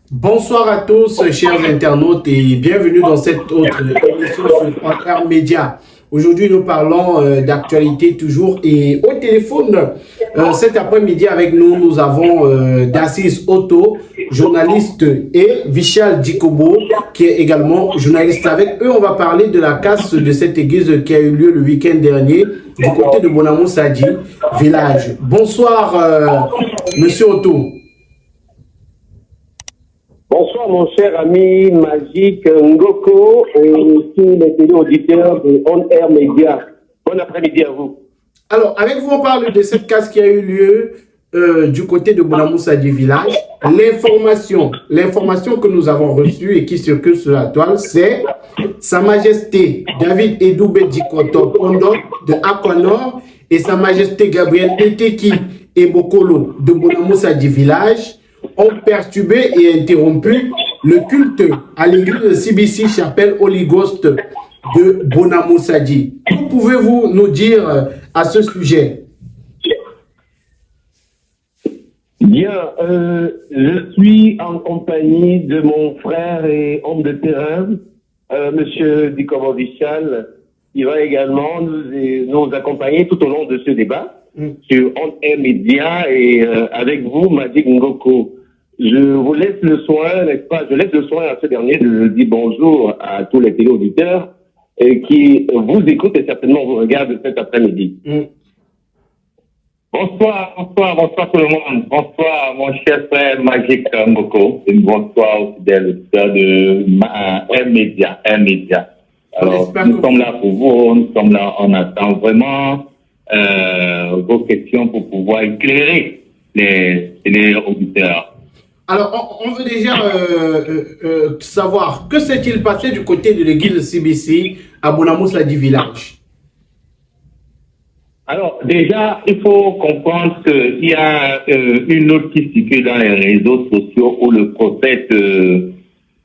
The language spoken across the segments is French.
Bonsoir à tous, chers internautes, et bienvenue dans cette autre émission sur Air Média. Aujourd'hui, nous parlons d'actualité toujours et au téléphone. Cet après-midi, avec nous, nous avons Dassis Otto, journaliste, et Vishal Dikobo, qui est également journaliste. Avec eux, on va parler de la casse de cette église qui a eu lieu le week-end dernier du côté de Bonamou Sadi, village. Bonsoir, monsieur Otto. Bonsoir mon cher ami Magique Ngoko et tous les téléauditeurs de On Air Media. Bon après-midi à vous. Alors, avec vous, on parle de cette casse qui a eu lieu du côté de Bonamou Sadi village. L'information que nous avons reçue et qui circule sur la toile, c'est Sa Majesté David Edoube Dikoto Pondo de Aquanor et Sa Majesté Gabriel Eteki Ebokolo de Bonamou Sadi village ont perturbé et interrompu le culte à l'église de CBC Chapelle Holy Ghost de Bonamou Sadi. Que pouvez-vous nous dire à ce sujet? Bien, je suis en compagnie de mon frère et homme de terrain, Monsieur Dikobo Vishal, qui va également nous accompagner tout au long de ce débat sur On Air Media et avec vous, Magique Ngoko. Je vous laisse le soin, n'est-ce pas? Je laisse le soin à ce dernier de dire bonjour à tous les téléauditeurs qui vous écoutent et certainement vous regardent cet après-midi. Bonsoir tout le monde. Bonsoir mon cher frère Magique Ngoko. Et bonsoir aux fidèles auditeurs de Air Media. Alors, nous sommes là pour vous, nous sommes là, on attend vraiment vos questions pour pouvoir éclairer les auditeurs. Alors, on veut déjà savoir, que s'est-il passé du côté de l'église de CBC à Bonamou Sadi village? Alors, déjà, il faut comprendre qu'il y a une note qui circule dans les réseaux sociaux où le prophète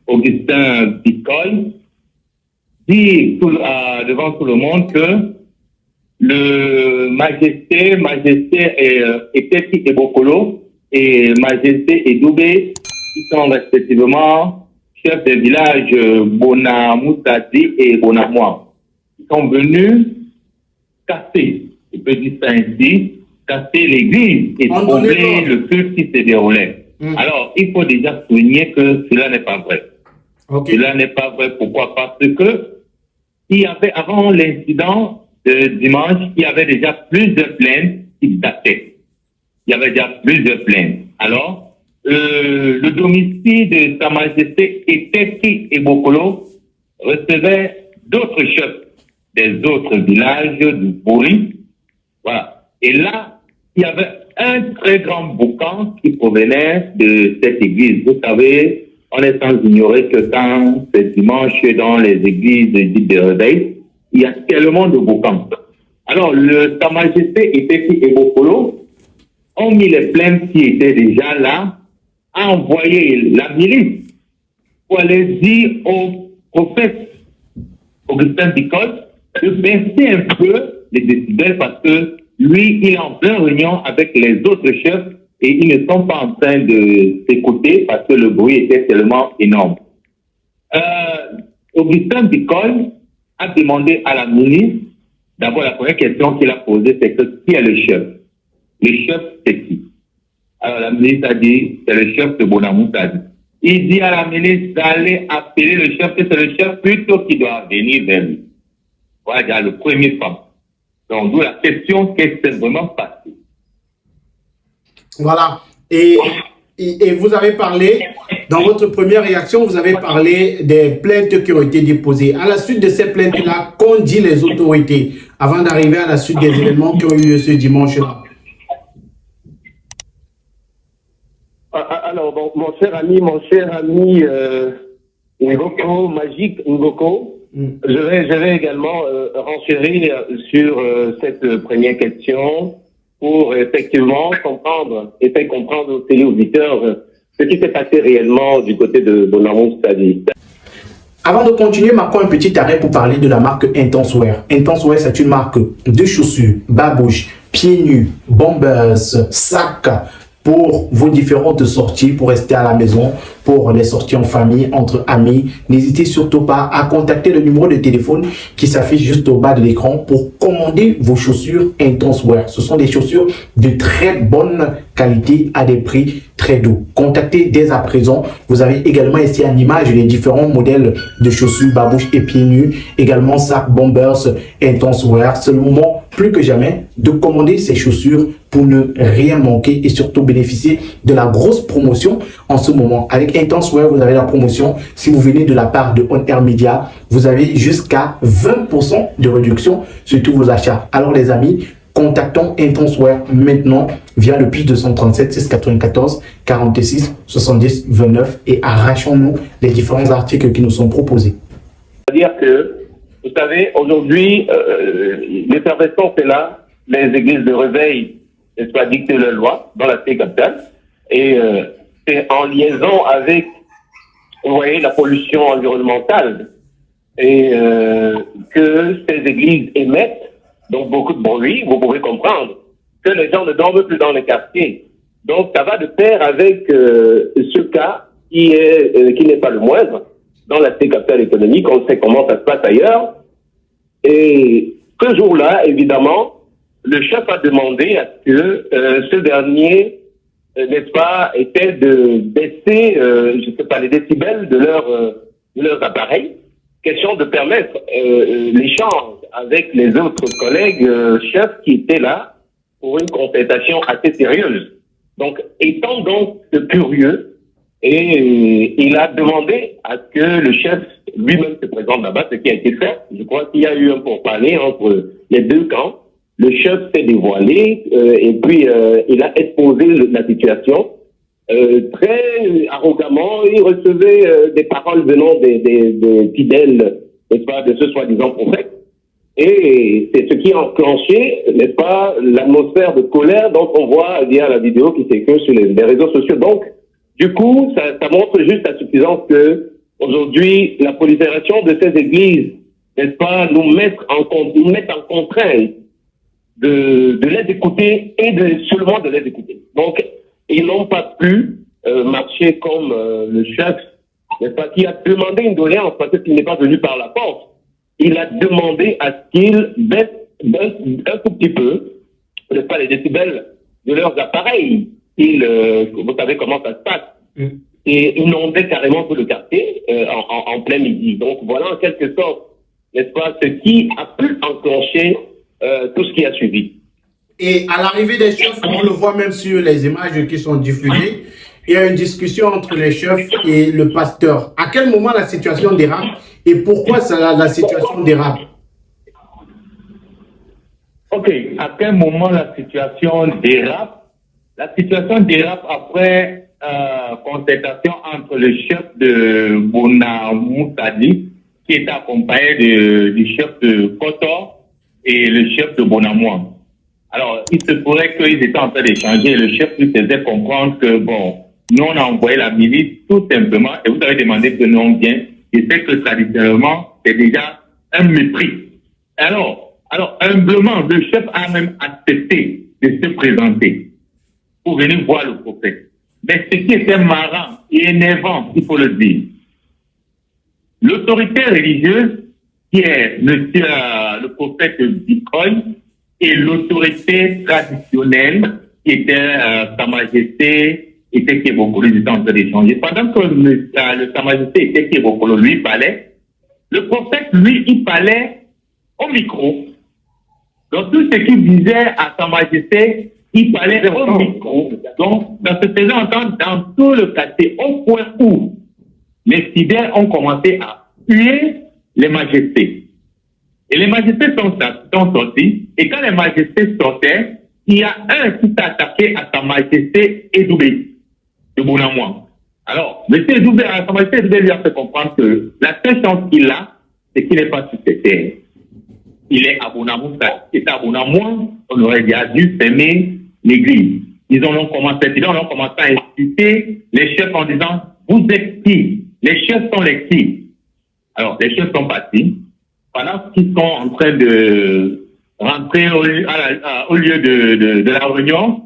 Augustin Bicol dit devant tout le monde que le Majesté Eteki Ebokolo et Majesté Edoube, qui sont respectivement chefs des villages Bonamou Sadi et Bonamoua, qui sont venus casser, je peux dire ça ainsi, casser l'église et troubler le culte qui se déroulait. Alors, il faut déjà souligner que cela n'est pas vrai. Cela n'est pas vrai. Pourquoi? Parce que il y avait, avant l'incident de dimanche, il y avait déjà plusieurs plaintes qui dataient. Il y avait déjà plusieurs plaintes. Alors, le domicile de Sa Majesté Eteki Ebokolo recevait d'autres chefs des autres villages du Bouri. Voilà. Et là, il y avait un très grand boucan qui provenait de cette église. Vous savez, on est sans ignorer que quand c'est dimanche dans les églises dites de réveil, il y a tellement de boucans. Alors, Sa Majesté Eteki Ebokolo ont mis les plaintes qui étaient déjà là, a envoyé la milice pour aller dire au prophète Augustin Bicol de baisser un peu les décibels parce que lui, il est en pleine réunion avec les autres chefs et ils ne sont pas en train de s'écouter parce que le bruit était tellement énorme. Augustin Bicol a demandé à la milice, d'abord la première question qu'il a posée, c'est que qui est le chef? Le chef, c'est qui? Alors la ministre a dit, c'est le chef de Bonamou Sadi. Il dit à la ministre d'aller appeler le chef, que c'est le chef plutôt qui doit venir vers lui. Voilà déjà le premier point. Donc, d'où la question, qu'est-ce qui s'est vraiment passé? Voilà. Et vous avez parlé, dans votre première réaction, vous avez parlé des plaintes qui ont été déposées. À la suite de ces plaintes-là, qu'ont dit les autorités avant d'arriver à la suite des événements qui ont eu lieu ce dimanche-là? Alors, bon, mon cher ami Ngoko, Magique Ngoko, je vais également renchérir sur cette première question pour effectivement comprendre et faire comprendre aux téléauditeurs ce qui s'est passé réellement du côté de Bonamou Sadi. Avant de continuer, marquons un petit arrêt pour parler de la marque Intenswear. Intenswear, c'est une marque de chaussures, babouches, pieds nus, bombers, sacs, pour vos différentes sorties, pour rester à la maison, pour les sorties en famille, entre amis. N'hésitez surtout pas à contacter le numéro de téléphone qui s'affiche juste au bas de l'écran pour commander vos chaussures Intense Wear. Ce sont des chaussures de très bonne qualité à des prix très doux. Contactez dès à présent. Vous avez également ici en image les différents modèles de chaussures babouche et pieds nus, également sac bombers Intense Wear. C'est le moment plus que jamais de commander ces chaussures pour ne rien manquer et surtout bénéficier de la grosse promotion en ce moment. Avec Intense Wear, vous avez la promotion. Si vous venez de la part de On Air Media, vous avez jusqu'à 20% de réduction sur tous vos achats. Alors les amis, contactons Intense Wear maintenant via le plus 237 694 46 70 29 et arrachons-nous les différents articles qui nous sont proposés. C'est-à-dire que, vous savez, aujourd'hui, l'effervescence est là, les églises de réveil, n'est-ce pas, dictent la loi dans la cité capitale, et c'est en liaison avec, vous voyez, la pollution environnementale, et que ces églises émettent, donc beaucoup de bruit, vous pouvez comprendre que les gens ne dorment plus dans les quartiers. Donc ça va de pair avec ce cas qui n'est pas le moindre dans la cité capitale économique. On sait comment ça se passe ailleurs. Et ce jour-là, évidemment, le chef a demandé à ce que ce dernier, n'est-ce pas, essaie de baisser, je sais pas, les décibels de leurs appareils. Question de permettre l'échange avec les autres collègues chefs qui étaient là pour une concertation assez sérieuse. Donc, étant donc curieux, et il a demandé à ce que le chef lui-même se présente là-bas, ce qui a été fait. Je crois qu'il y a eu un pourparler entre les deux camps. Le chef s'est dévoilé et puis il a exposé la situation. Très arrogamment, il recevait des paroles venant des fidèles, n'est-ce pas, de ce soi-disant prophète. Et c'est ce qui a enclenché, n'est-ce pas, l'atmosphère de colère dont on voit via la vidéo qui s'écrit sur les réseaux sociaux. Donc, du coup, ça montre juste à suffisance que aujourd'hui, la prolifération de ces églises, n'est-ce pas, nous mettent en contrainte de les écouter et seulement de les écouter. Donc, ils n'ont pas pu marcher comme le chef, n'est-ce pas, qui a demandé une doléance parce qu'il n'est pas venu par la force. Il a demandé à ce qu'ils baissent un tout petit peu, n'est-ce pas, les décibels de leurs appareils. Vous savez comment ça se passe. Et inondaient carrément tout le quartier en plein midi. Donc voilà en quelque sorte, n'est-ce pas, ce qui a pu enclencher tout ce qui a suivi. Et à l'arrivée des chefs, on le voit même sur les images qui sont diffusées, il y a une discussion entre les chefs et le pasteur. À quel moment la situation dérape et pourquoi la situation dérape? Ok, à quel moment la situation dérape? La situation dérape après concertation entre le chef de Bonamoussadi, qui est accompagné du chef de Kotor et le chef de Bonamouan. Alors, il se pourrait qu'ils étaient en train d'échanger et le chef lui faisait comprendre que, bon, nous on a envoyé la milice tout simplement et vous avez demandé que nous on vienne. Et c'est que traditionnellement, c'est déjà un mépris. Alors, humblement, le chef a même accepté de se présenter pour venir voir le prophète. Mais ce qui était marrant et énervant, il faut le dire, l'autorité religieuse, qui est le prophète Bitcoin, et l'autorité traditionnelle, qui était Sa Majesté, était Kebokolo, ils étaient en train d'échanger. Pendant que Sa Majesté était Kebokolo, lui parlait, le prophète, lui, il parlait au micro. Donc tout ce qu'il disait à Sa Majesté, il parlait au micro. Donc, ça se faisait entendre dans tout le quartier, au point où les fidèles ont commencé à tuer les majestés. Et les majestés sont sortis, et quand les majestés sortaient, il y a un qui s'est attaqué à Sa Majesté Edoubé, de Bonamouan. Alors, M. Edoubé, Sa Majesté Edoubé lui a fait comprendre que la seule chance qu'il a, c'est qu'il n'est pas sur cette terre. Il est à Bonamouan. Si c'était à Bonamouan, on aurait déjà dû fermer l'église. Ils ont commencé à insulter les chefs en disant, vous êtes qui? Les chefs sont les qui? Alors, les chefs sont partis. Pendant qu'ils sont en train de rentrer au lieu de la réunion,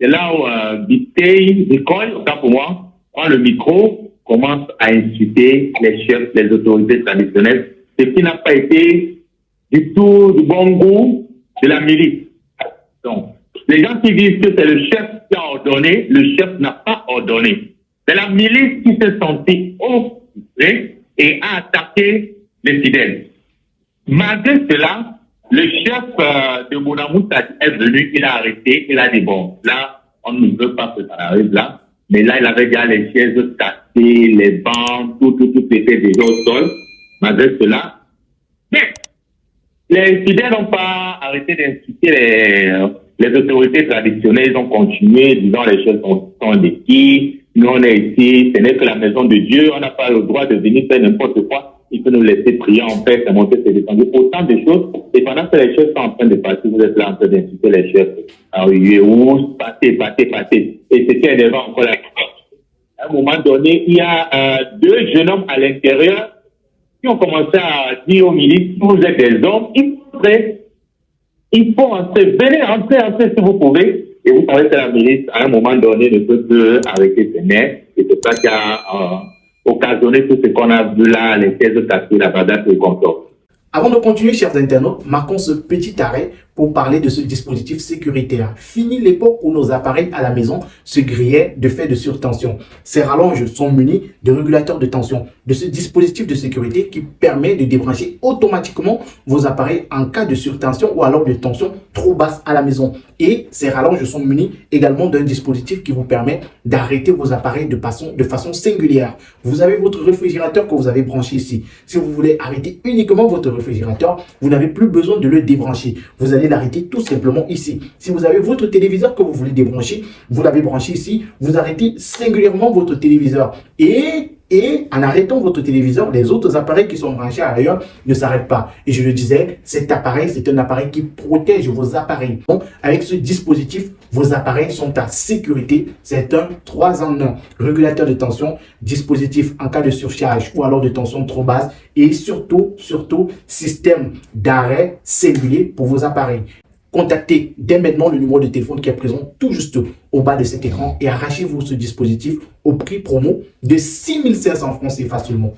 c'est là où Bitcoin, autant pour moi, prend le micro, commence à insulter les chefs, les autorités traditionnelles, ce qui n'a pas été du tout du bon goût de la milice. Donc, les gens qui disent que c'est le chef qui a ordonné, le chef n'a pas ordonné. C'est la milice qui s'est sentie occupée et a attaqué les fidèles. Malgré cela, le chef de Monamou est venu, il a arrêté, il a dit bon, là, on ne veut pas que ça arrive là. Mais là, il avait déjà les chaises cassées, les bancs, tout était déjà au sol. Malgré cela, mais les fidèles n'ont pas arrêté d'insulter les autorités traditionnelles. Ils ont continué, disant les choses sont des qui. Nous, on est ici, ce n'est que la maison de Dieu. On n'a pas le droit de venir faire n'importe quoi. Il faut nous laisser prier en paix, c'est monter, c'est descendu. Autant de choses. Et pendant que les chefs sont en train de passer, vous êtes là en train d'insulter les chefs. Ah oui, passez. Et c'était énervant encore là. À un moment donné, il y a deux jeunes hommes à l'intérieur qui ont commencé à dire aux milices, vous êtes des hommes, il faut entrer, venez entrer si vous pouvez. Et vous savez que la milice, à un moment donné, ne peut plus arrêter ses nerfs. Et c'est ça qui a occasionné tout ce qu'on a vu là, les thèses cassées, la badate et le consort. Avant de continuer, chers internautes, marquons ce petit arrêt pour parler de ce dispositif sécuritaire. Fini l'époque où nos appareils à la maison se grillaient de fait de surtension. Ces rallonges sont munis de régulateurs de tension, de ce dispositif de sécurité qui permet de débrancher automatiquement vos appareils en cas de surtension ou alors de tension trop basse à la maison. Et ces rallonges sont munis également d'un dispositif qui vous permet d'arrêter vos appareils de façon singulière. Vous avez votre réfrigérateur que vous avez branché ici. Si vous voulez arrêter uniquement votre réfrigérateur, vous n'avez plus besoin de le débrancher. Vous allez l'arrêter tout simplement ici. Si vous avez votre téléviseur que vous voulez débrancher, vous l'avez branché ici, vous arrêtez singulièrement votre téléviseur. Et en arrêtant votre téléviseur, les autres appareils qui sont branchés ailleurs ne s'arrêtent pas. Et je le disais, cet appareil, c'est un appareil qui protège vos appareils. Donc, avec ce dispositif, vos appareils sont à sécurité. C'est un 3 en 1. Régulateur de tension, dispositif en cas de surcharge ou alors de tension trop basse. Et surtout, système d'arrêt singulier pour vos appareils. Contactez dès maintenant le numéro de téléphone qui est présent tout juste au bas de cet écran et arrachez-vous ce dispositif au prix promo de 6 500 francs CFA seulement.